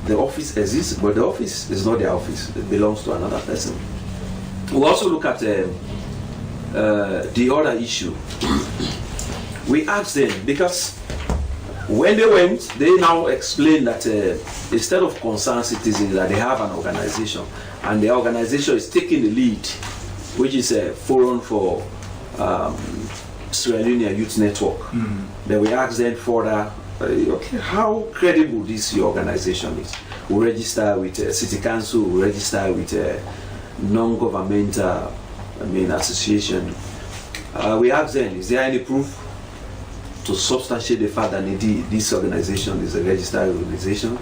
the office exists, but the office is not their office. It belongs to another person. We also look at the other issue. We asked them, because when they went, they now explained that instead of concerned citizens, that they have an organization, and the organization is taking the lead, which is a forum for Sierra Leone Youth Network. Then we asked them further, okay, how credible this your organization is. We register with City Council, we register with non-governmental association. We asked them, is there any proof to substantiate the fact that this organization is a registered organization?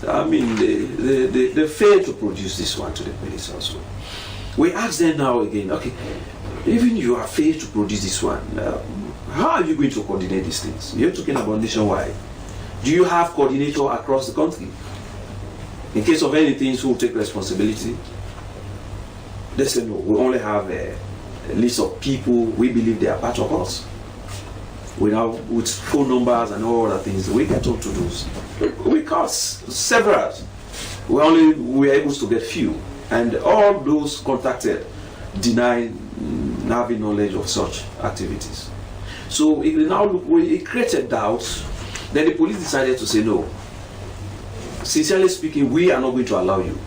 They failed to produce this one to the police also. We asked them now again, okay, even you have failed to produce this one, how are you going to coordinate these things? You're talking about nationwide. Do you have coordinator across the country? In case of anything, who will take responsibility? They say no, we only have a list of people we believe they are part of us. We now, with phone numbers and all other things, we can talk to those. We got several. We were able to get few. And all those contacted deny having knowledge of such activities. So it created doubts. Then the police decided to say no. Sincerely speaking, we are not going to allow you.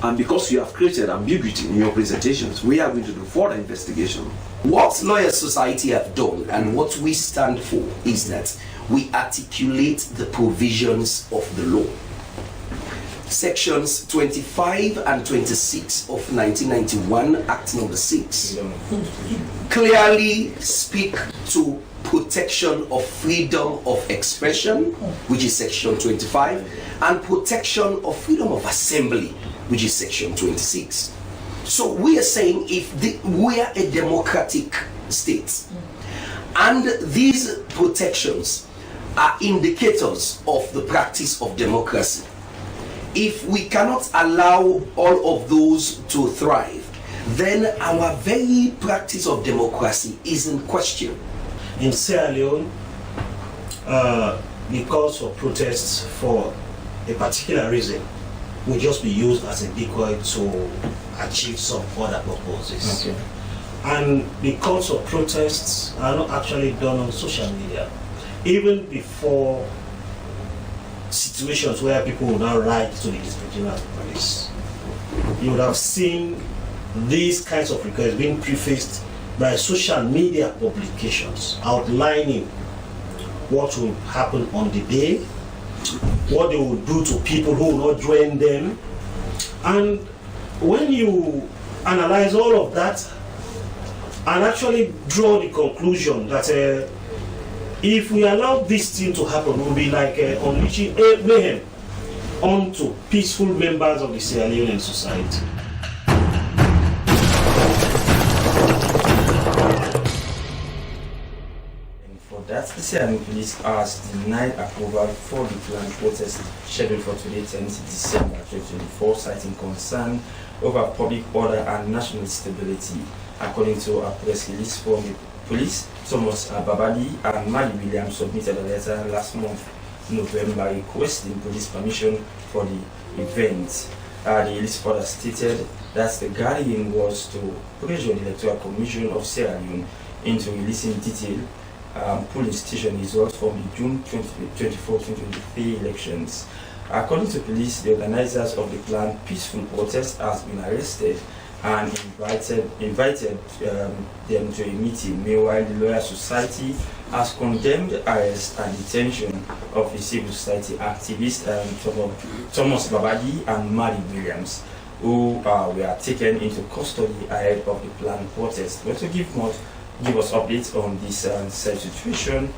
And because you have created ambiguity in your presentations, we are going to do further investigation. What Lawyer Society have done and what we stand for is that we articulate the provisions of the law. Sections 25 and 26 of 1991 Act Number 6 clearly speak to protection of freedom of expression, which is Section 25, and protection of freedom of assembly, which is Section 26. So we are saying we are a democratic state, and these protections are indicators of the practice of democracy. If we cannot allow all of those to thrive, then our very practice of democracy is in question. In Sierra Leone, the calls for protests for a particular reason will just be used as a decoy to achieve some other purposes. Okay. And the calls for protests are not actually done on social media. Even before situations where people will now write to the District General Police, you would have seen these kinds of requests being prefaced by social media publications outlining what will happen on the day, what they will do to people who will not join them. And when you analyze all of that and actually draw the conclusion that if we allow this thing to happen, we'll be like unleashing mayhem onto peaceful members of the Sierra Leonean society. That the Sierra Leone Police has denied approval for the planned protest scheduled for today, 10th December 2024, citing concern over public order and national stability. According to a press release from the police, Thomas Babadi and Mali Williams submitted a letter last month, November, requesting police permission for the event. The release further stated that the gathering was to pressure the Electoral Commission of Sierra Leone into releasing detailed polling station results from the June 24, 2023 elections. According to police, the organizers of the planned peaceful protest has been arrested and invited them to a meeting. Meanwhile, the Lawyer Society has condemned arrest and detention of the civil society activist Thomas Babadi and Mali Williams, who were taken into custody ahead of the planned protest. But to give us updates on this situation,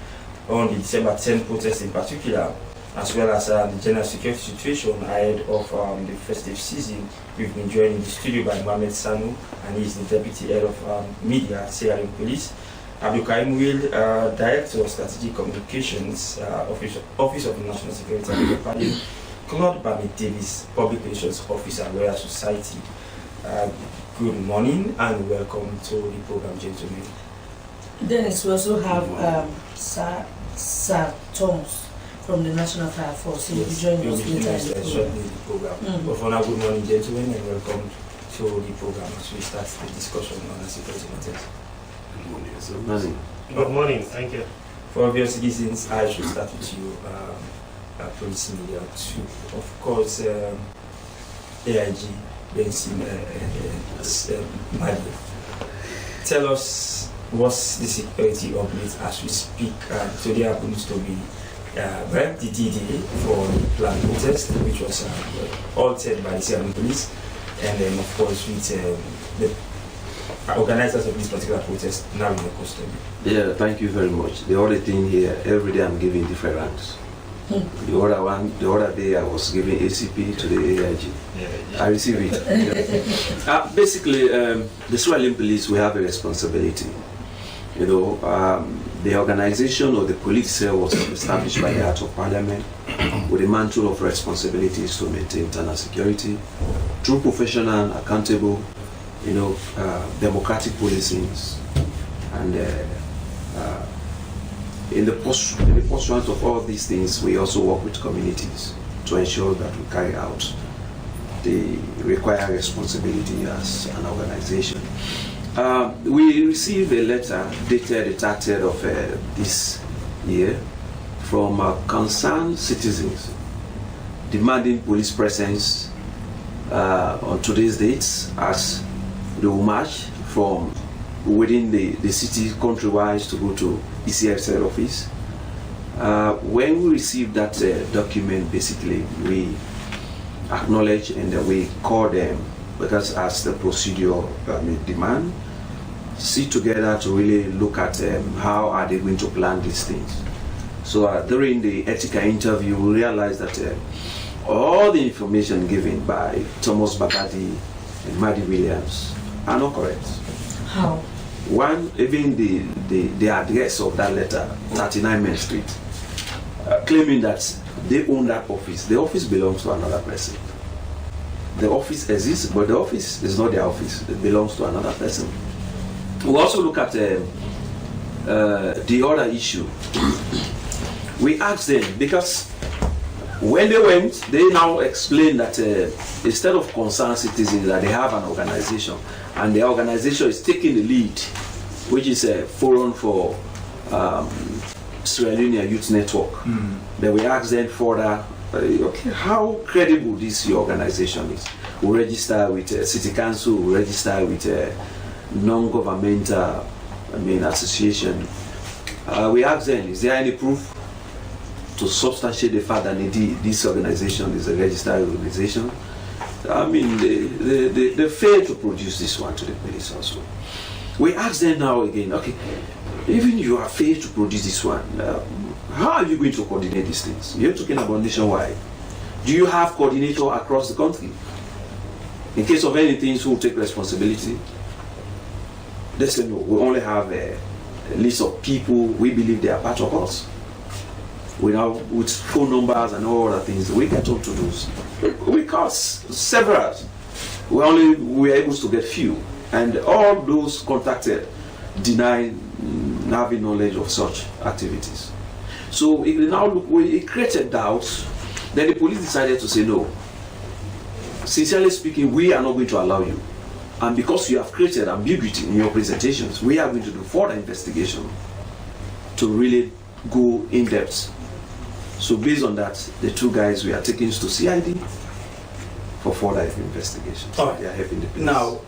on the December 10 protest in particular, as well as the general security situation ahead of the festive season. We've been joined in the studio by Mohamed Sanu, and he's the Deputy Head of Media at Sierra Leone Police. Abdul Karim Will, Director of Strategic Communications, Office of National Security and Department. Claude Bami Davis, Public Relations Officer, Lawyer Society. Good morning and welcome to the program, gentlemen. Dennis, we also have Sir Thomas from the National Fire Force. He will be Yes, joining you'll us be later joining in the us program. shortly in the program. But for now, good morning, gentlemen, and welcome to the program as we start the discussion on security matters. Good morning. Good morning. Thank you. For obvious reasons, I should start with you, Police Media, too. Of course, AIG, Benson, Mali. Tell us what's the security update as we speak. Today happens to be the D-Day for the planned protest, which was altered by the Sierra Police, and then of course with the organizers of this particular protest now in the custody. Yeah, thank you very much. The other thing here, every day I'm giving different ranks. The other day I was giving ACP to the AIG. I receive it. Yeah. Basically, the Sierra Police, we have a responsibility. You know, the organization or the police was established by the Act of Parliament with a mantle of responsibilities to maintain internal security through professional, accountable, you know, democratic policings, and in the pursuit of all these things, we also work with communities to ensure that we carry out the required responsibility as an organization. We received a letter dated the 30th of this year from concerned citizens demanding police presence on today's dates as they will march from within the city countrywide to go to ECF's office. When we received that document, basically we acknowledge and then we call them, because as the procedure demand, sit together to really look at how are they going to plan these things. So during the ethical interview, we realized that all the information given by Thomas Bagadi and Maddie Williams are not correct. How? One, even the address of that letter, 39 Main Street, claiming that they own that office. The office belongs to another person. The office exists, but the office is not their office. It belongs to another person. We also look at the other issue. We asked them, because when they went, they now explain that instead of concerned citizens, that they have an organization, and the organization is taking the lead, which is a forum for Sierra Leone Youth Network. Then we asked them further, okay, how credible this your organization is. We register with City Council, we register with non-governmental association. We asked them, is there any proof to substantiate the fact that this organization is a registered organization? They failed to produce this one to the police also. We asked them now again, okay, even you have failed to produce this one, how are you going to coordinate these things? You're talking about nationwide. Do you have coordinator across the country? In case of anything, who will take responsibility? They said, no, we only have a list of people we believe they are part of us. We now, with phone numbers and all other things, we get on to those. We caught several. We were able to get few. And all those contacted deny having knowledge of such activities. So it created doubts. Then the police decided to say, no, sincerely speaking, we are not going to allow you. And because you have created ambiguity in your presentations, we are going to do further investigation to really go in depth. So based on that, the two guys we are taking to CID for further investigation. So they are helping the police. Now,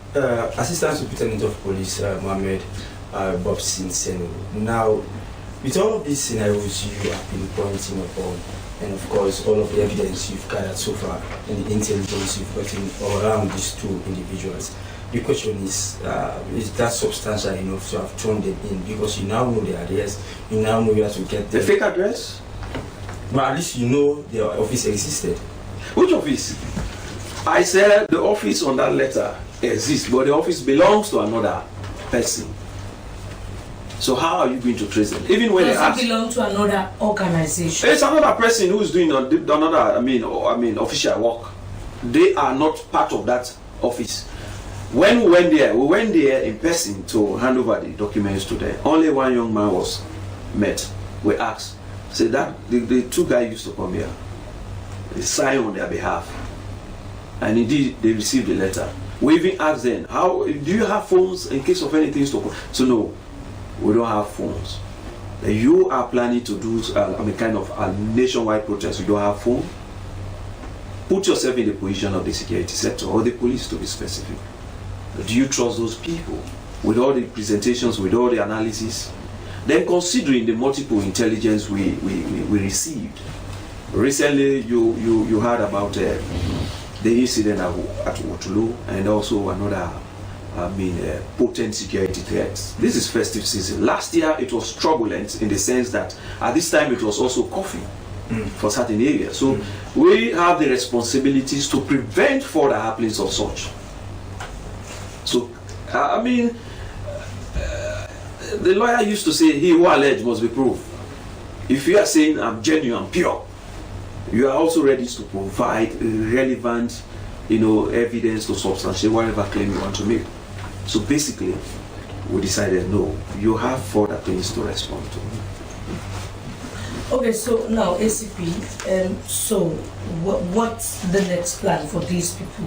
Assistant Superintendent of Police Mohammed Bob Sinsen. Now, with all of these scenarios you have been pointing upon, and of course all of the evidence you've gathered so far and the intelligence you've gotten around these two individuals, the question is that substantial enough to have thrown them in? Because you now know their address, you now know where to get them. The fake address? But at least you know their office existed. Which office? I said the office on that letter exists, but the office belongs to another person. So how are you going to trace them? Even when Does it belong to another organization? It's another person who is doing another, official work. They are not part of that office. When we went there in person to hand over the documents to them. Only one young man was met. We asked, Say that the two guys used to come here, they sign on their behalf, and indeed they received the letter. We even asked them, "How do you have phones in case of anything to come?" So no, we don't have phones. You are planning to do kind of a nationwide protest. You don't have phone. Put yourself in the position of the security sector or the police, to be specific. Do you trust those people with all the presentations, with all the analysis? Then considering the multiple intelligence we received. Recently, you heard about the incident at Waterloo, and also another potent security threats. This is festive season. Last year it was turbulent in the sense that at this time it was also coffee for certain areas. So we have the responsibilities to prevent further happenings of such. So the lawyer used to say, "He who alleged must be proved." If you are saying I'm genuine, pure, you are also ready to provide relevant, evidence to substantiate whatever claim you want to make. So basically, we decided no, you have further things to respond to. Okay, so now ACP, so what's the next plan for these people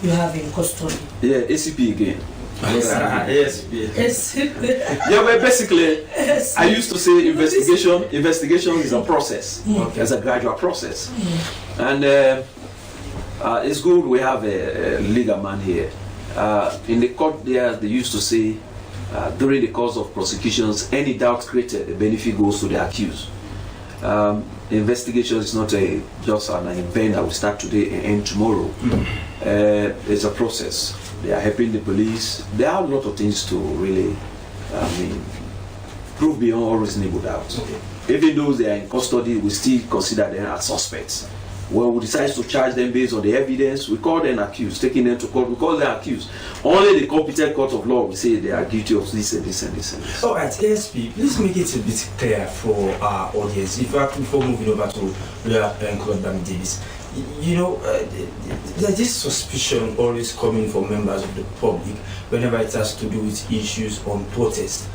you have in custody? Yeah, ACP again. Yes. Yeah, well, basically, I used to say investigation is a process. Okay. It's a gradual process. And it's good we have a legal man here. In the court there, they used to say, during the course of prosecutions, any doubt created, the benefit goes to the accused. Investigation is not just an event that will start today and end tomorrow. It's a process. They are helping the police. There are a lot of things to really, prove beyond all reasonable doubt. Okay. Even though they are in custody, we still consider them as suspects. When we decide to charge them based on the evidence, we call them accused. Taking them to court, we call them accused. Only the competent court of law will say they are guilty of this and this and this and this. All right, ASP, please make it a bit clear for our audience. In fact, before moving over to Claude Bami Davis, there's this suspicion always coming from members of the public whenever it has to do with issues on protest.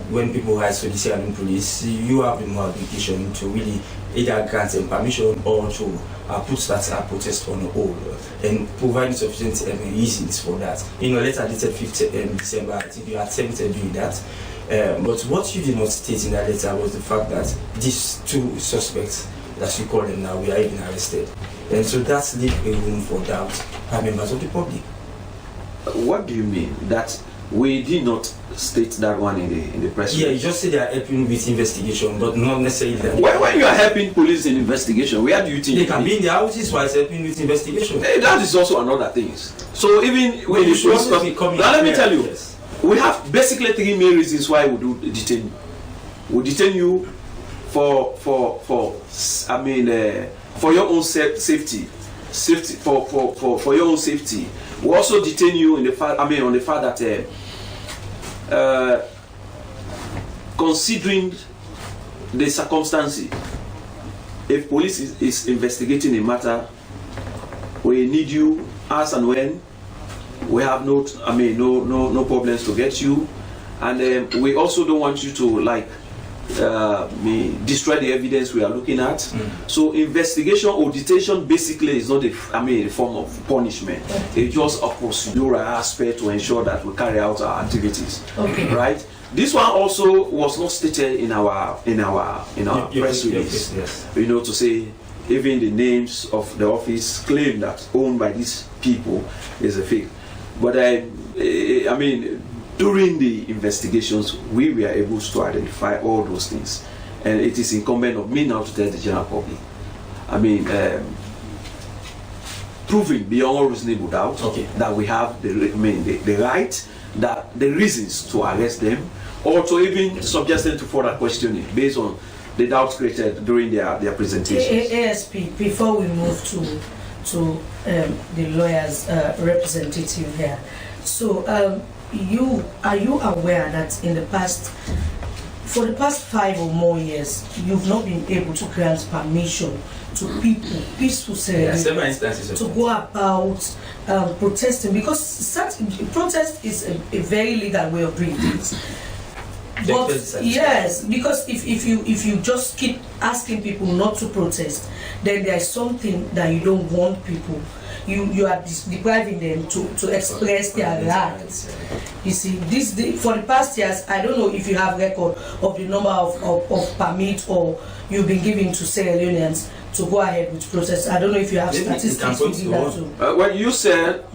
When people write to the CLIN police, you have the more obligation to really either grant them permission or to put that protest on hold and provide sufficient reasons for that. Letter dated 5th December, I think you attempted doing that. But what you did not state in that letter was the fact that these two suspects, as you call them now, we are even arrested. And so that's leave a room for doubt by members of the public. What do you mean? That we did not state that one in the press release? Yeah, you just say they are helping with investigation, but not necessarily that. When you are helping police in investigation, where do you think they can be in the houses while helping with investigation? That is also another thing. So even when you police come, now let me tell you, yes. We have basically three main reasons why we do detain you. We detain you for your own safety, for your own safety. We also detain you in the fact, on the fact that considering the circumstances, if police is investigating a matter, we need you as and when. We have no problems to get you, and we also don't want you to destroy the evidence we are looking at. So investigation or detention basically is not a form of punishment. It's just a procedural aspect to ensure that we carry out our activities. Okay. Right? This one also was not stated in our press release. Yes. To say even the names of the office claim that owned by these people is a fake. But during the investigations, we were able to identify all those things, and it is incumbent on me now to tell the general public. Proving beyond all reasonable doubt that we have the right, that the reasons to arrest them, or to even subject them to further questioning based on the doubts created during their presentations. ASP, before we move to the lawyer's representative here, so are you aware that for the past 5 or more years, you've not been able to grant permission to people, peaceful citizens, to go about protesting, because protest is a very legal way of doing things. But yes, because if you just keep asking people not to protest, then there is something that you don't want people. You are depriving them to express their rights. You see, for the past years, I don't know if you have record of the number of permits or you've been given to Sierra Leoneans to go ahead with protests. I don't know if you have statistics with that too. What you said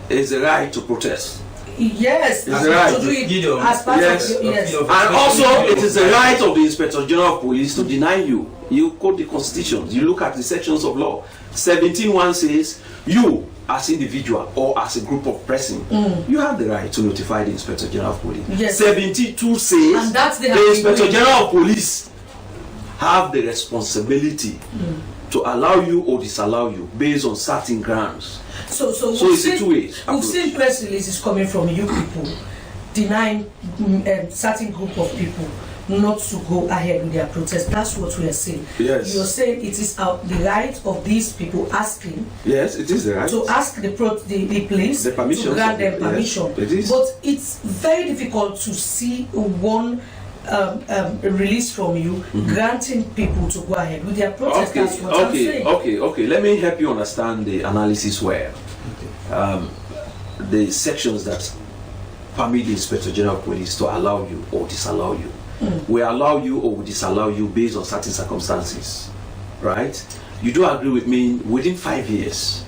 is the right to protest. Yes, it's right. To do it as part of yes. And also, it is the right of the Inspector General of Police to deny you. You quote the Constitution. You look at the sections of law. 17(1) says you, as individual or as a group of person, you have the right to notify the Inspector General of Police. Yes. 72 says and that's the Inspector General of Police have the responsibility to allow you or disallow you based on certain grounds. So it's a two-way approach. We've seen press releases coming from you people denying certain group of people not to go ahead with their protest. That's what we are saying. Yes. You're saying it is the right of these people asking. Yes, it is the right. To ask the police the permission to grant them permission. Yes, it is. But it's very difficult to see one release from you granting people to go ahead with their protest. That's what I'm saying. Okay. Let me help you understand the analysis where the sections that permit the Inspector General of Police to allow you or disallow you. We allow you or we disallow you based on certain circumstances, right? You do agree with me, within 5 years,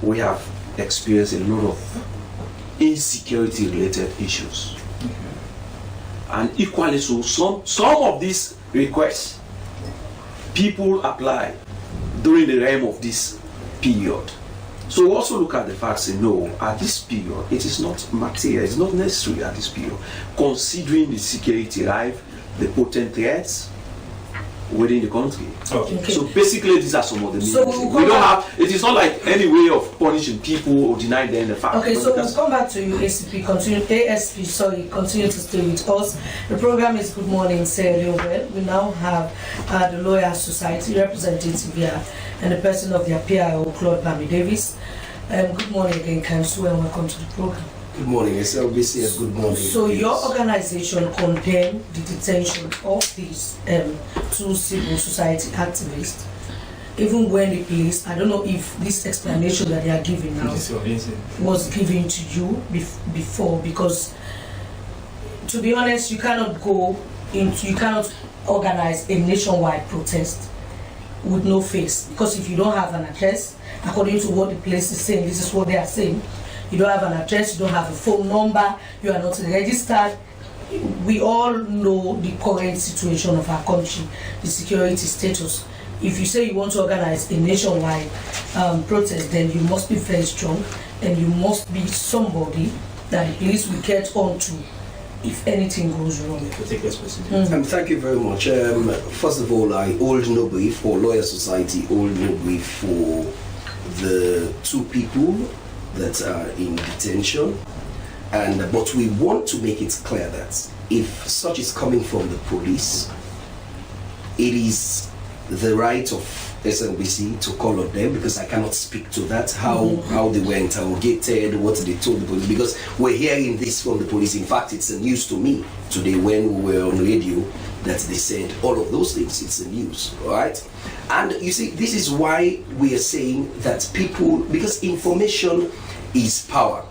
we have experienced a lot of insecurity related issues. And equally so, some of these requests, people apply during the realm of this period. So we also look at the facts and know at this period, it is not material, it's not necessary at this period, considering the security drive, the potent threats within the country. Okay. So basically, these are some of the means. So we don't have, it is not like any way of punishing people or denying them the fact. Okay, so we'll come back to you, continue to stay with us. The program is Good Morning, Sierra Leone. We now have the Lawyer Society representative here and the person of their PIO, Claude Bami Davis. Good morning again, Council, and welcome to the program. Good morning, SLBC, and good morning. So your organization condemned the detention of these two civil society activists, even when the police, I don't know if this explanation that they are giving now was given to you before, because to be honest, you cannot organize a nationwide protest with no face, because if you don't have an address, according to what the police is saying, this is what they are saying, you don't have an address, you don't have a phone number, you are not registered. We all know the current situation of our country, the security status. If you say you want to organize a nationwide protest, then you must be very strong and you must be somebody that the police will get on to if anything goes wrong. Thank you very much. First of all, I hold no brief, or Lawyer Society hold no brief for the two people that are in detention, but we want to make it clear that if such is coming from the police, it is the right of SNBC to call on them, because I cannot speak to that, how they were interrogated, what they told the police, because we're hearing this from the police. In fact, it's a news to me today when we were on radio that they said all of those things. It's the news, all right? And you see, this is why we are saying that people, because information is power.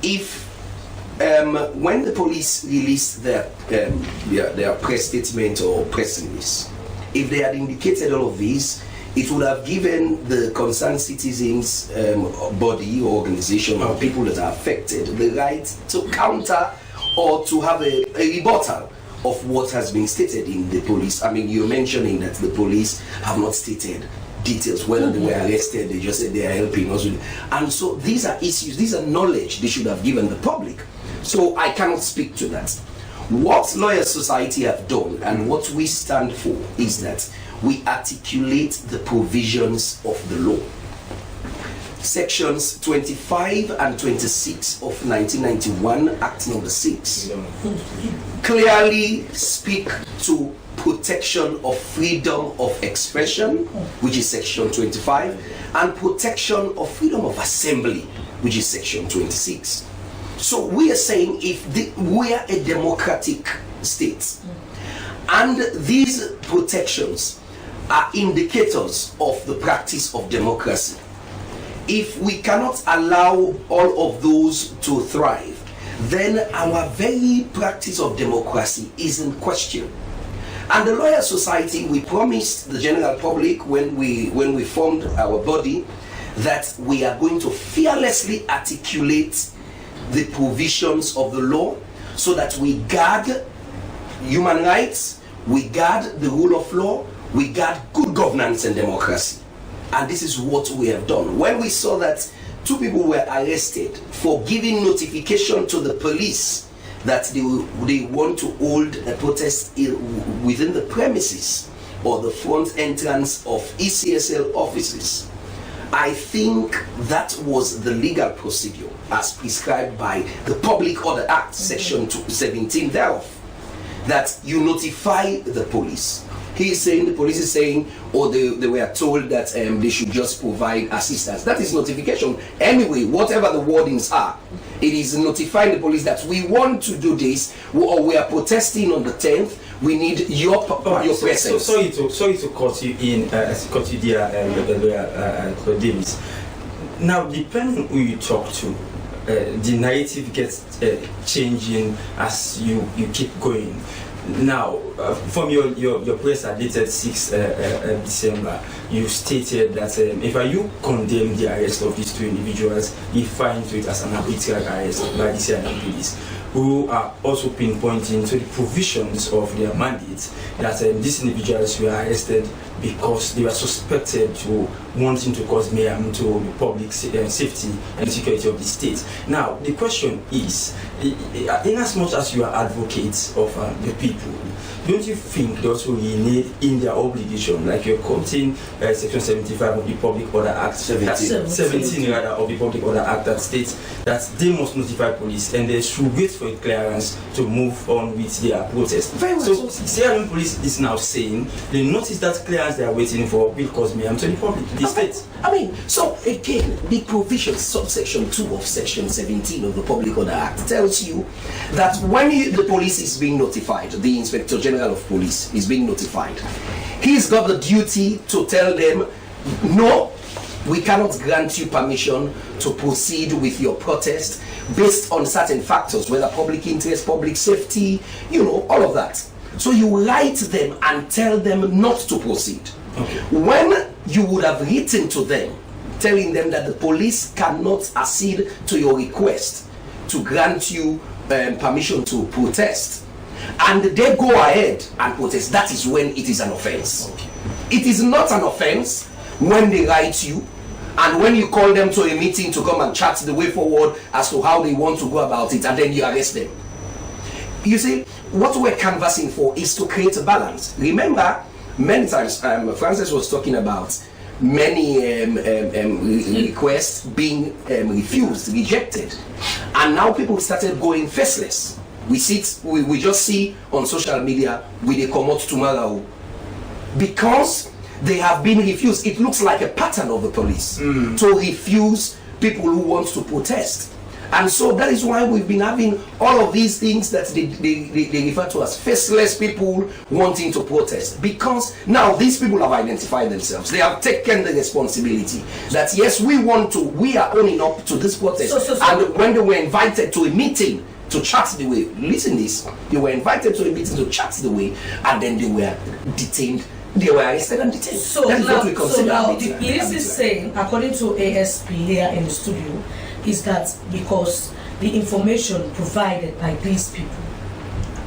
If when the police released their press statement or press release, if they had indicated all of these, it would have given the concerned citizens body or organization or people that are affected the right to counter or to have a rebuttal of what has been stated in the police. I mean, you're mentioning that the police have not stated details, whether they were arrested, they just said they are helping us. And so these are issues, these are knowledge they should have given the public. So I cannot speak to that. What Lawyer Society have done and what we stand for is that we articulate the provisions of the law. Sections 25 and 26 of 1991 Act number 6 clearly speak to protection of freedom of expression, which is section 25, and protection of freedom of assembly, which is section 26. So we are saying we are a democratic state, and these protections are indicators of the practice of democracy. If we cannot allow all of those to thrive, then our very practice of democracy is in question. And the Lawyer Society, we promised the general public when we formed our body that we are going to fearlessly articulate the provisions of the law so that we guard human rights, we guard the rule of law, we guard good governance and democracy. And this is what we have done. When we saw that 2 people were arrested for giving notification to the police that they want to hold a protest within the premises or the front entrance of ECSL offices, I think that was the legal procedure as prescribed by the Public Order Act, Section 17 thereof, that you notify the police. He is saying, the police is saying, or they were told that they should just provide assistance. That is notification. Anyway, whatever the wordings are, it is notifying the police that we want to do this, or we are protesting on the 10th. We need your presence. Sorry to cut you in, cut you there, Davis. Now, depending on who you talk to, the narrative gets changing as you keep going. Now, from your press dated 6 December, you stated that if you condemn the arrest of these 2 individuals, you find it as an arbitrary arrest by the CLIN police, who are also pinpointing to the provisions of their mandate that these individuals were arrested because they were suspected to wanting to cause mayhem to the public safety and security of the state. Now, the question is, in as much as you are advocates of the people, don't you think they also renege in their obligation, like you're quoting Section 75 of the Public Order Act, 17 rather, of the Public Order Act, that states that they must notify police and they should wait for a clearance to move on with their protest. So CLIN police is now saying they notice that clearance they are waiting for will cause mayhem to the public, the state. I mean, so again, the provision, subsection 2 of Section 17 of the Public Order Act tells you that when the police is being notified, the Inspector General of Police is being notified, he's got the duty to tell them, no, we cannot grant you permission to proceed with your protest based on certain factors, whether public interest, public safety, all of that. So you write them and tell them not to proceed. Okay. When you would have written to them, telling them that the police cannot accede to your request to grant you permission to protest, and they go ahead and protest, that is when it is an offense. Okay. It is not an offense when they write you and when you call them to a meeting to come and chat the way forward as to how they want to go about it, and then you arrest them. You see, what we're canvassing for is to create a balance. Remember, many times Francis was talking about many requests being refused, rejected, and now people started going faceless. We just see on social media, will they come out tomorrow? Because they have been refused. It looks like a pattern of the police to refuse people who want to protest. And so that is why we've been having all of these things that they refer to as faceless people wanting to protest. Because now these people have identified themselves. They have taken the responsibility that yes, we are owning up to this protest. And when they were invited to a meeting to chat the way, listen this, they were invited to a meeting to chat the way, and then they were detained. They were arrested and detained. So that is what we consider. So now the police is saying, according to ASP here in the studio, is that because the information provided by these people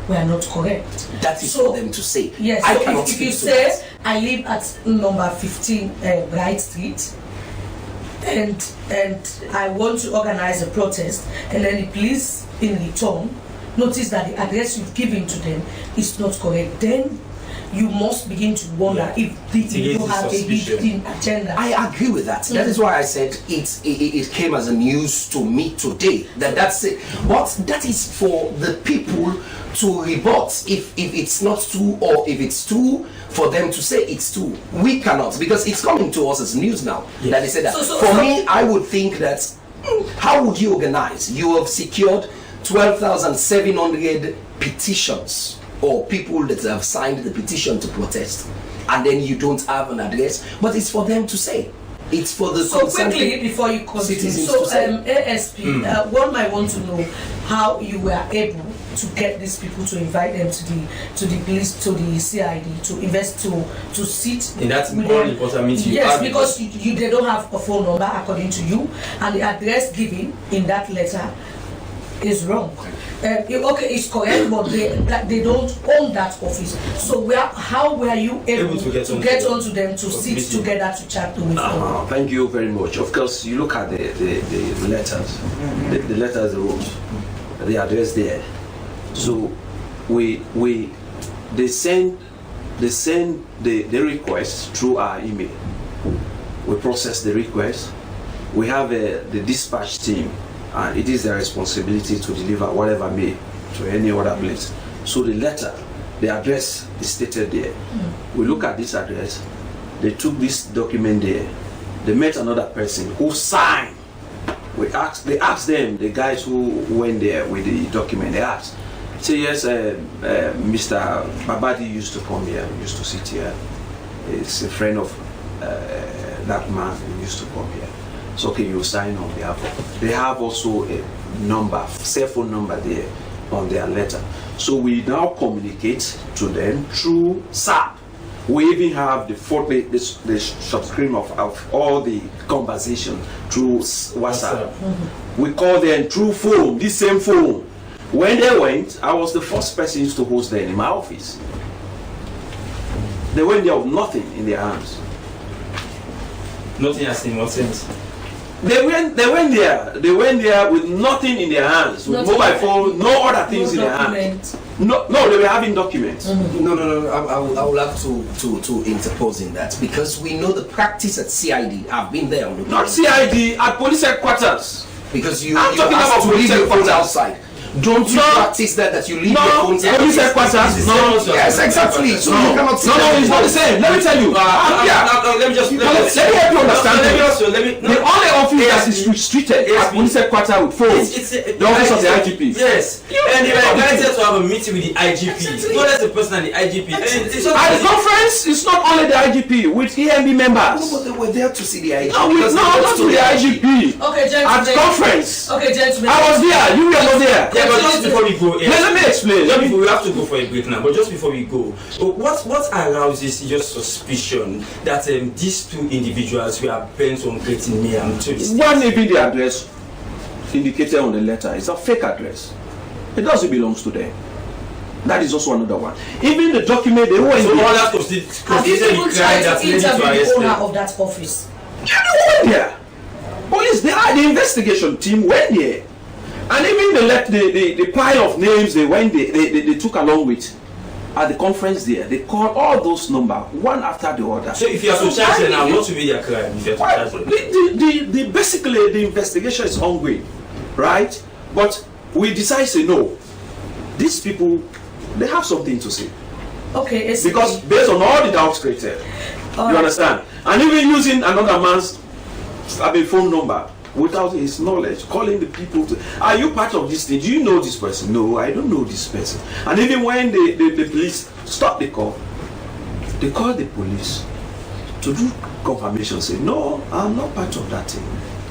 were not correct. That is for them to say. Yes, I so if you say, that. I live at number 15 Bright Street, and I want to organize a protest, and then the police in return notice that the address you've given to them is not correct, then you must begin to wonder if you have a hidden agenda. I agree with that. That is why I said it came as a news to me today. That's it. But that is for the people to rebut if it's not true, or if it's true for them to say it's true. We cannot, because it's coming to us as news now. Yes. That they said that. For me, I would think that How would you organize? You have secured 12,700 petitions or people that have signed the petition to protest, and then you don't have an address, but it's for them to say. It's for the so quickly before you continue. So ASP, one might want to know how you were able to get these people to invite them to the police, to the CID, to invest, to sit in that with very important meeting. Yes, because they don't have a phone number according to you, and the address given in that letter is wrong. Okay, it's correct, but they don't own that office. So how were you able to get onto them to sit together to chat with them? Thank you very much. Of course, you look at the letters. The letters wrote, the address there. So they send the request through our email. We process the request. We have the dispatch team, and it is their responsibility to deliver whatever mail to any other place. So the letter, the address is stated there. We look at this address. They took this document there. They met another person who signed. They asked them, the guys who went there with the document, they asked, say yes, Mr. Babadi used to come here, used to sit here. It's a friend of that man who used to come here. So okay, you sign on behalf of. They have also a number, cell phone number there on their letter. So we now communicate to them through SAP. We even have the short screen of all the conversation through WhatsApp. We call them through phone, this same phone. When they went, I was the first person to host them in my office. They went there with nothing in their hands. Nothing as in what sense? They went there with nothing in their hands, with mobile phone, no other things in their hands. No, they were having documents. No. I would like to interpose in that, because we know the practice at CID. I've been there on the not CID, at police headquarters. Because you have to leave your phones outside. Don't you practice that you leave your phones outside? Police headquarters. No. Yes, exactly. So you cannot see it's not the same. Let me tell you. Let me help you understand. The only office that is restricted at police headquarters with phones, the office of the IGP. Yes. And they were invited to have a meeting with the IGP. Not just the person and the IGP. At the conference, it's not only the IGP with EMB members. No, but they were there to see the IGP. No, not to the IGP. Okay, gentlemen. At conference. Okay, gentlemen. I was there. You were not there. Yeah, but just before we go, let me explain. We have to go for a break now. But just before we go, what arouses your suspicion that these two individuals were bent on creating mayhem to this? One, even the address indicated on the letter is a fake address. It doesn't belong to them. That is also another one. Even the document they went. So all that have you even tried to interview the owner of that office? Yeah, they went there. Police, the investigation team went there. And even the pile of names they went they took along with at the conference there, they called all those numbers one after the other. So if you have to charge them now, what will be their crime? If you have to charge them? Basically the investigation is ongoing, right? But we decide to no, these people, they have something to say. Okay, because based on all the doubts created, you understand? And even using another man's phone number without his knowledge, calling the people to, are you part of this thing? Do you know this person? No, I don't know this person. And even when the police stop the call, they call the police to do confirmation, say, no, I'm not part of that thing.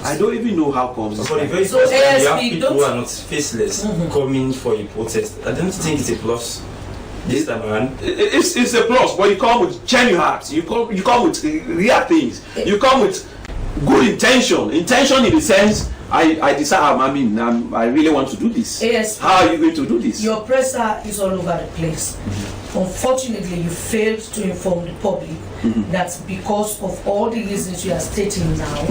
I don't even know how comes this. For the very first time, you have people who are not faceless coming for a protest. I don't think it's a plus. This time around, it's a plus, but you come with genuine hearts. You come with real things. You come with good intention in the sense I decide, I really want to do this. Yes. How are you going to do this? Your presser is all over the place. Unfortunately, you failed to inform the public that because of all the reasons you are stating now,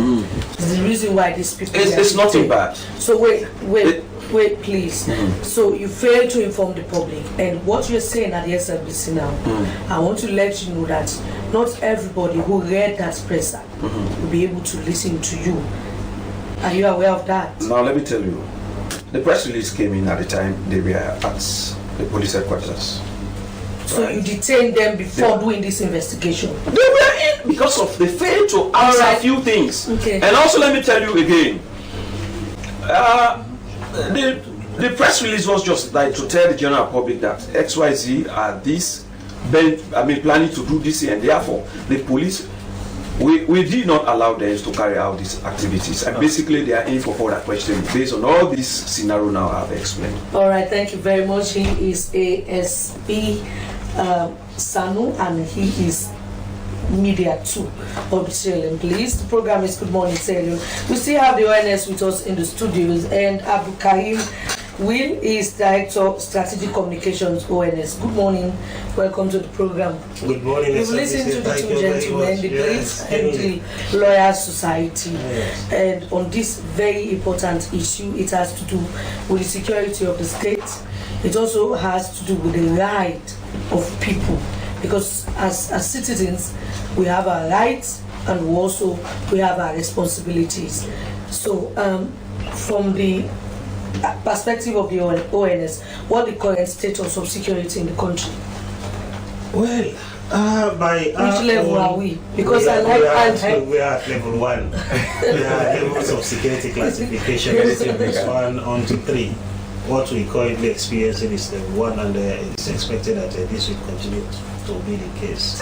is the reason why these people it's nothing bad. So wait please. So you failed to inform the public, and what you're saying at the SLBC now, I want to let you know that not everybody who read that presser will be able to listen to you. Are you aware of that? Now let me tell you, the press release came in at the time they were at the police headquarters. So you detained them before doing this investigation? They were in because of the failure to answer a few things. Okay. And also let me tell you again, The press release was just like to tell the general public that XYZ are planning to do this, and therefore the police, we did not allow them to carry out these activities, and basically they are in for further questioning based on all this scenario now I've explained. All right, thank you very much. He is ASP Sanu, and he is Media 2 of CLIN. Please, the program is Good Morning CLIN. We still have the ONS with us in the studios, and Abdul Karim Will is Director Strategic Communications ONS. Good morning, welcome to the program. Good morning. We've listened to the two gentlemen, the police and the Lawyers Society, and on this very important issue. It has to do with the security of the state. It also has to do with the right of people, because as citizens we have our rights and we have our responsibilities. So from the perspective of the ONS, what the current status of security in the country? Well, by which level are we? Because we are at level 1. There are levels of security classification, 1 on to 3. What we currently experiencing is level 1, and it's expected that this will continue to be the case.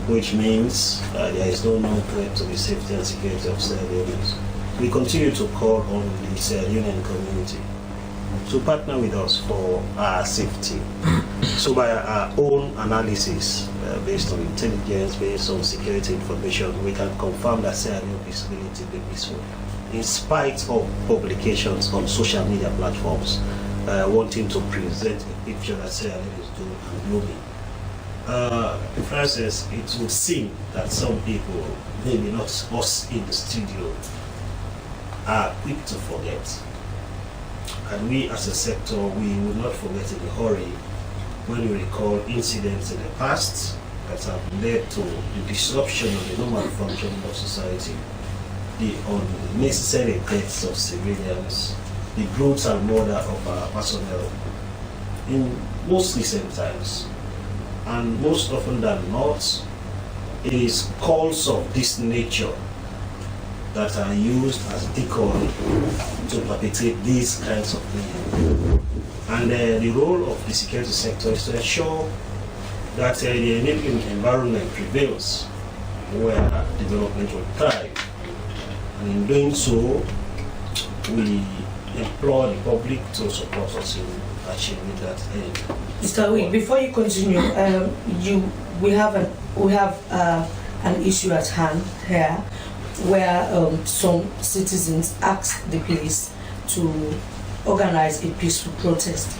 Which means there is no known threat to the safety and security of Sierra Leoneans. We continue to call on the Sierra Leonean community to partner with us for our safety. So by our own analysis, based on intelligence, based on security information, we can confirm that Sierra Leone is relatively peaceful, in spite of publications on social media platforms wanting to present a picture that Sierra Leone is doing and gloomy. For instance, it would seem that some people, maybe not us in the studio, are quick to forget. And we as a sector, we will not forget in a hurry when we recall incidents in the past that have led to the disruption of the normal functioning of society, the unnecessary deaths of civilians, the brutal murder of our personnel in most recent times. And most often than not, it is calls of this nature that are used as decoy to perpetrate these kinds of things. And the role of the security sector is to ensure that the enabling environment prevails where development will thrive. And in doing so, we implore the public to support us in achieving that end. Mr. Wee, before you continue, we have an issue at hand here, where some citizens asked the police to organize a peaceful protest,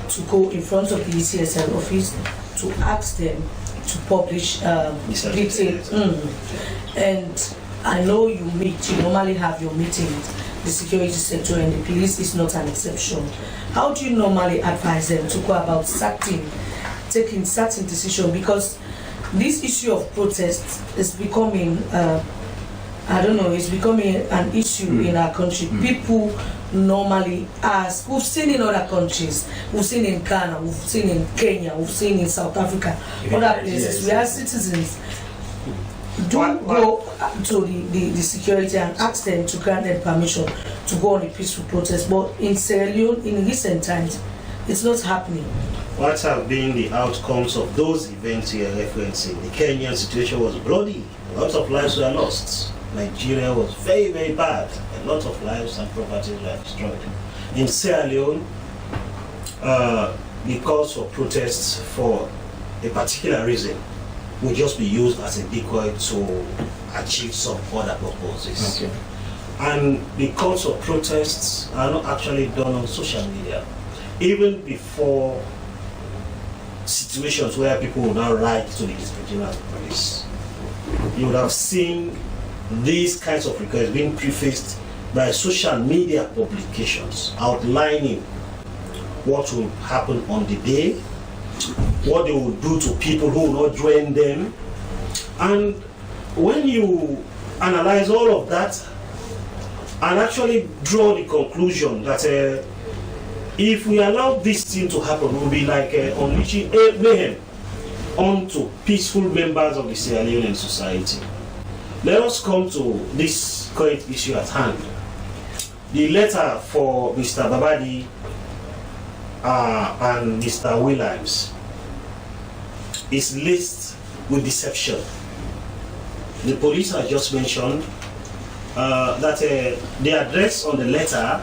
to go in front of the ECSL office, to ask them to publish details. And I know you normally have your meetings, the security sector, and the police is not an exception. How do you normally advise them to go about taking certain decisions? Because this issue of protest is becoming it's becoming an issue in our country. People normally ask, we've seen in other countries, we've seen in Ghana, we've seen in Kenya, we've seen in South Africa, other places, we are citizens. Go to the security and ask them to grant them permission to go on a peaceful protest. But in Sierra Leone, in recent times, it's not happening. What have been the outcomes of those events you are referencing? The Kenyan situation was bloody. A lot of lives were lost. Nigeria was very, very bad. A lot of lives and properties were destroyed. In Sierra Leone, the calls for protests for a particular reason will just be used as a decoy to achieve some other purposes. Okay. And the calls for protests are not actually done on social media. Even before situations where people will now write to the Inspector General of Police, you would have seen these kinds of requests being prefaced by social media publications outlining what will happen on the day, what they will do to people who will not join them. And when you analyze all of that and actually draw the conclusion that if we allow this thing to happen, we'll be like unleashing mayhem onto peaceful members of the Sierra Leonean society. Let us come to this current issue at hand. the letter for Mr. Babadi and Mr. Williams is laced with deception. The police has just mentioned that the address on the letter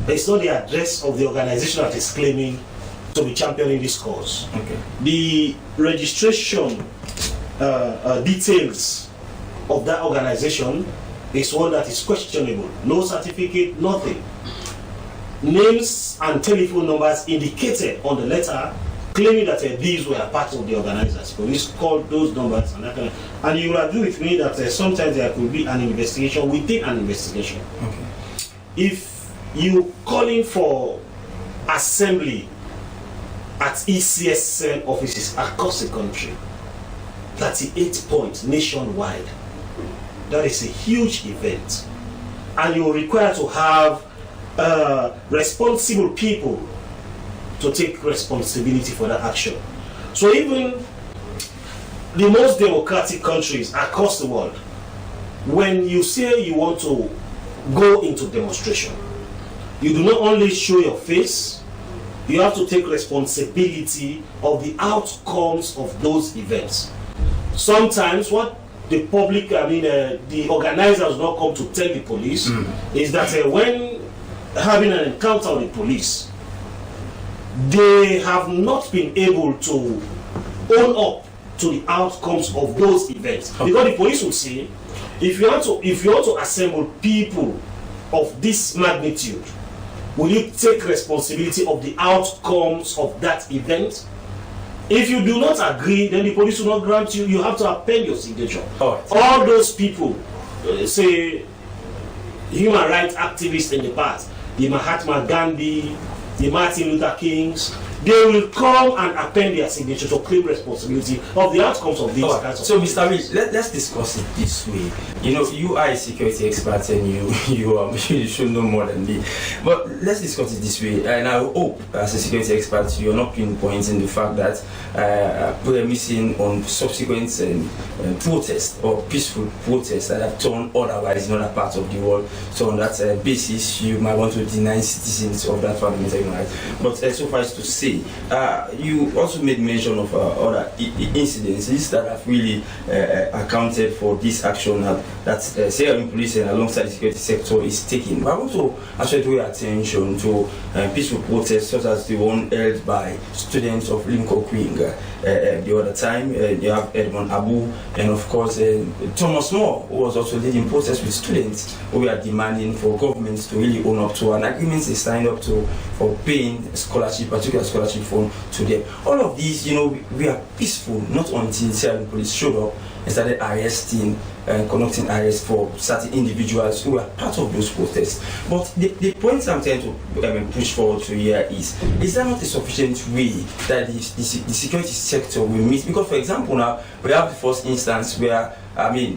is not the address of the organization that is claiming to be championing this cause. Okay. The registration details of that organization is one that is questionable. No certificate, nothing. Names and telephone numbers indicated on the letter claiming that these were part of the organizers. Police called those numbers and that kind of, and you will agree with me that sometimes there could be an investigation within an investigation. Okay. If you calling for assembly at ECSL offices across the country, 38 points nationwide, that is a huge event, and you require to have responsible people to take responsibility for that action. So even the most democratic countries across the world, when you say you want to go into demonstration, you do not only show your face, you have to take responsibility of the outcomes of those events. Sometimes what the public, the organizers not come to tell the police is that when having an encounter with the police, they have not been able to own up to the outcomes of those events. Okay. Because the police will say, if you want to assemble people of this magnitude, will you take responsibility of the outcomes of that event? If you do not agree, then the police will not grant you. You have to append your signature. Oh, all those people, say human rights activists in the past, the Mahatma Gandhi, the Martin Luther Kings, they will come and append their signature to claim responsibility of the outcomes of these kinds of so, Mr. Reed, let's discuss it this way. You know, you are a security expert and you should know more than me. But let's discuss it this way. And I hope, as a security expert, you're not pinpointing the fact that premising on subsequent protests or peaceful protests that have turned otherwise in other parts of the world. So on that basis, you might want to deny citizens of that fundamental human right. But so far as to say, you also made mention of other incidences that have really accounted for this action that Sierra Leone police and alongside the security sector is taking. But I want to actually draw attention to peaceful protests such as the one held by students of Lincoln Queen the other time. You have Edmond Abu and of course Thomas More, who was also leading protests with students who were demanding for governments to really own up to an agreement they signed up to for paying scholarship, particular scholarship fund to them. All of these, you know, we are peaceful, not until Sierra Leone police showed up and started arresting and conducting arrests for certain individuals who were part of those protests. But the point I'm trying to push forward to here is there not a sufficient way that the security sector will meet? Because, for example, now we have the first instance where,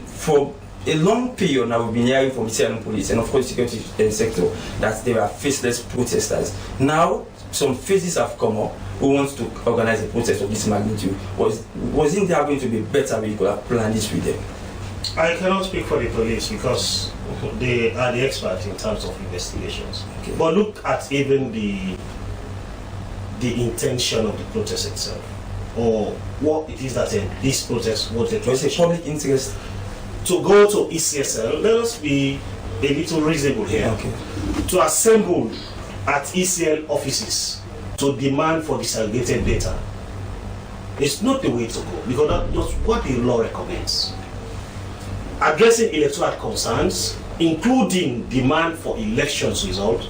for a long period now we've been hearing from the Sierra Leone police and of course the security sector that they are faceless protesters. Now some faces have come up who wants to organize a protest of this magnitude. Wasn't there going to be a better way you could have planned this with them? I cannot speak for the police because they are the experts in terms of investigations. Okay. But look at even the intention of the protest itself, or what it is that this protest was. Was a public interest to go to ECSL? Let us be a little reasonable here. Okay. To assemble at ECL offices to demand for disaggregated data, it's not the way to go, because that's what the law recommends. Addressing electoral concerns, including demand for elections results,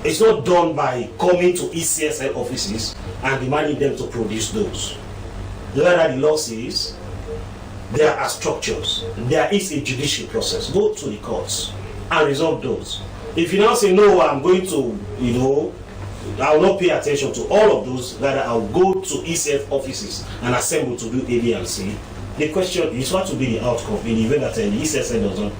is not done by coming to ECSL offices and demanding them to produce those. Rather, the law says there are structures, there is a judicial process. Go to the courts and resolve those. If you now say, no, I'm going to, I will not pay attention to all of those, rather I'll go to ECF offices and assemble to do A, B, and C. The question is what will be the outcome in the event that the ECF doesn't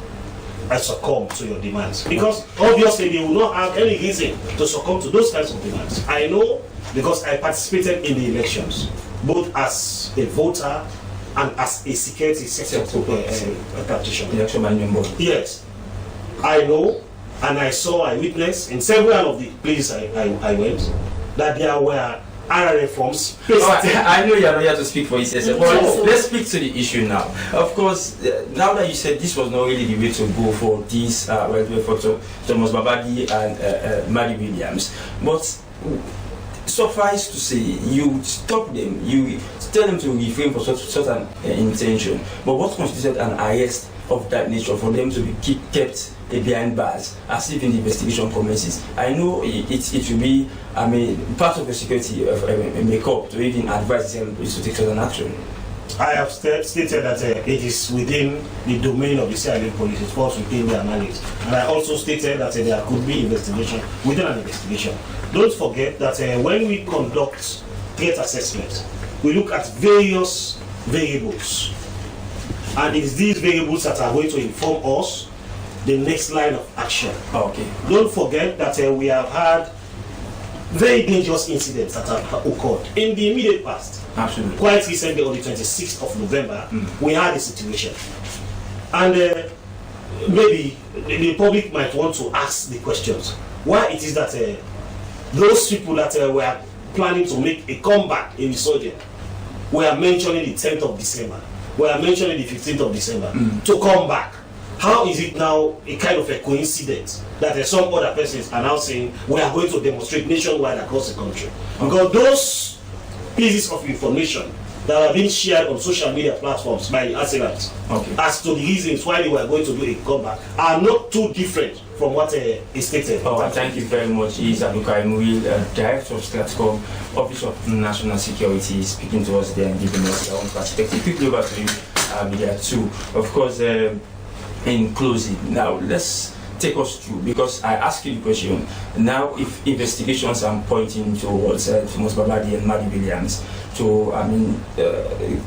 succumb to your demands. Because obviously they will not have any reason to succumb to those kinds of demands. I know because I participated in the elections, both as a voter and as a security sector practitioner. Election management board. Yes. I know, and I saw, I witnessed in several of the places I went, that there were RRF forms. I know you are not here to speak for ECSF, but let's speak to the issue now. Of course, now that you said this was not really the way to go for this, for Thomas Babadi and Maddie Williams, but suffice to say, you stop them, you tell them to refrain from such an intention. But what constituted an arrest of that nature for them to be kept behind bars as if in the investigation commences? I know it will be, part of the security makeup to even advise the police to take certain action. I have stated that it is within the domain of the CLIN police, it falls within the analysis. And I also stated that there could be investigation within an investigation. Don't forget that when we conduct threat assessment, we look at various variables. And it's these variables that are going to inform us the next line of action. Okay. Don't forget that we have had very dangerous incidents that have occurred in the immediate past. Absolutely. Quite recently, on the 26th of November, we had a situation. And maybe the public might want to ask the questions. Why it is that those people that were planning to make a comeback in the soldier were mentioning the 10th of December, were mentioning the 15th of December to come back. How is it now a kind of a coincidence that some other persons are now saying we are going to demonstrate nationwide across the country? Because those pieces of information that are being shared on social media platforms by the assailants as to the reasons why they were going to do a comeback are not too different from what is stated. Thank you very much. He's Aluka Emui, Director of STRATCOM, Office of National Security, speaking to us there and giving us their own perspective. Quickly over to you, Media 2. Of course, in closing, now let's take us through, because I asked you the question. Now, if investigations are pointing towards Thomas Babadi and Maddie Williams to,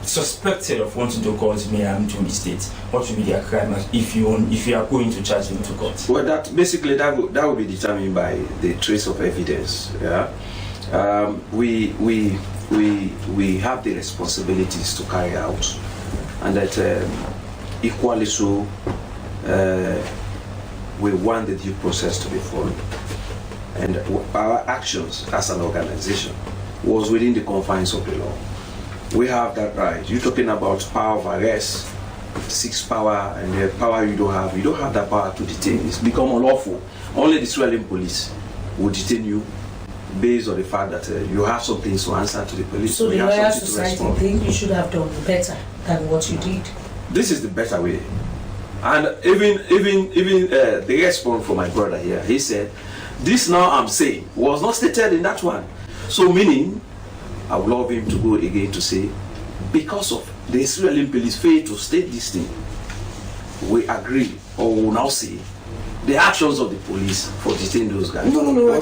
suspected of wanting to cause mayhem to the state, what should be their crime if you are going to charge them to court? Well, that will be determined by the trace of evidence. Yeah, we have the responsibilities to carry out, and that equally so. We want the due process to be followed, and our actions as an organization was within the confines of the law. We have that right. You're talking about power of arrest, six power, and the power you don't have that power to detain. It's become unlawful. Only the Israeli police will detain you based on the fact that you have some things to answer to the police. So the Lawyer Society think you should have done better than what you did. This is the better way. And even the response from my brother here, he said, this now I'm saying was not stated in that one. So meaning, I would love him to go again to say, because of the Israeli police failed to state this thing, we agree, or will now say, the actions of the police for detaining those guys. No, I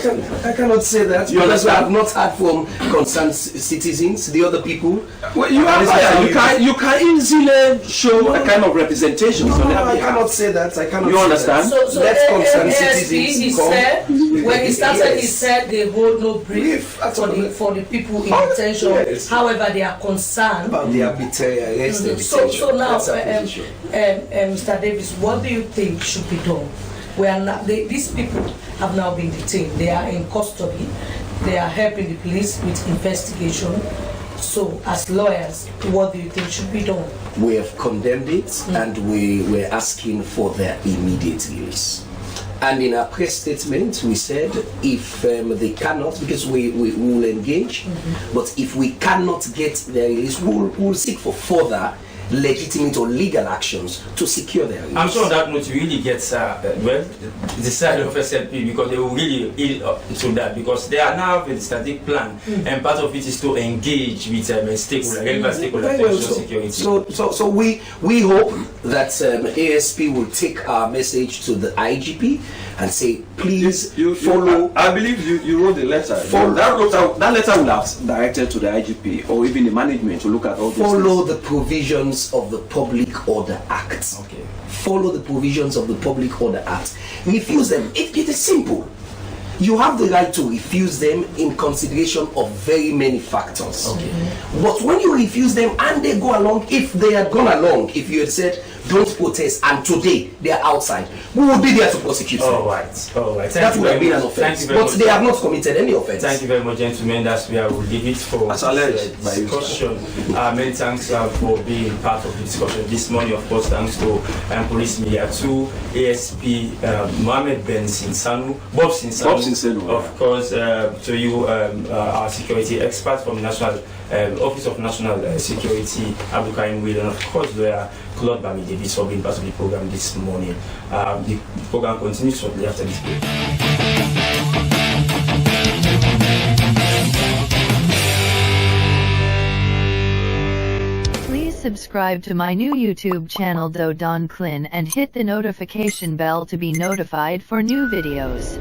cannot say that. You because I understand? have not heard from concerned citizens, the other people. Well, you can easily show a kind of representation. No, on their I behalf. cannot say that. I cannot. You say understand? that. So Let concerned ASP, citizens he come. said, when he started, he Yes. said they hold no brief Brief, for the people in detention. Yes. However, they are concerned. About the arbitrary arrest and So detention. now, That's our position. Mr. Davis, what do you think should be done? We are not, these people have now been detained. They are in custody. They are helping the police with investigation. So, as lawyers, what do you think should be done? We have condemned it and we were asking for their immediate release. And in our press statement, we said if they cannot, because we will engage, but if we cannot get their release, we'll seek for further legitimate or legal actions to secure their release. I'm sure on that note you really get the side of SLP, because they will really eat to that, because they are now with a strategic plan, and part of it is to engage with stakeholders, security. So we hope that ASP will take our message to the IGP and say, please follow. I believe you wrote the letter. That letter would have directed to the IGP or even the management to look at all these Follow things. the provisions of the Public Order Act. Okay. Follow the provisions of the Public Order Act. Refuse them. It is simple. You have the right to refuse them in consideration of very many factors. Okay. But when you refuse them and they go along, if they had gone along, if you had said, don't protest, and today they are outside, we will be there to prosecute them. All right. That would have been an offense, but they have not committed any offense. Thank you very much, gentlemen. That's where I will leave it for As alleged by you, discussion. Many thanks for being part of the discussion this morning. Of course, thanks to Police Media 2, ASP Mohammed Ben Sinsanu, Bob Sinsanu. Of course, to you, our security expert from National Office of National Security, Abdul Karim Will, and of course, lawyer Claude Bami Davis for being part of the program this morning. The program continues shortly after this break. Please subscribe to my new YouTube channel Don CLIN and hit the notification bell to be notified for new videos.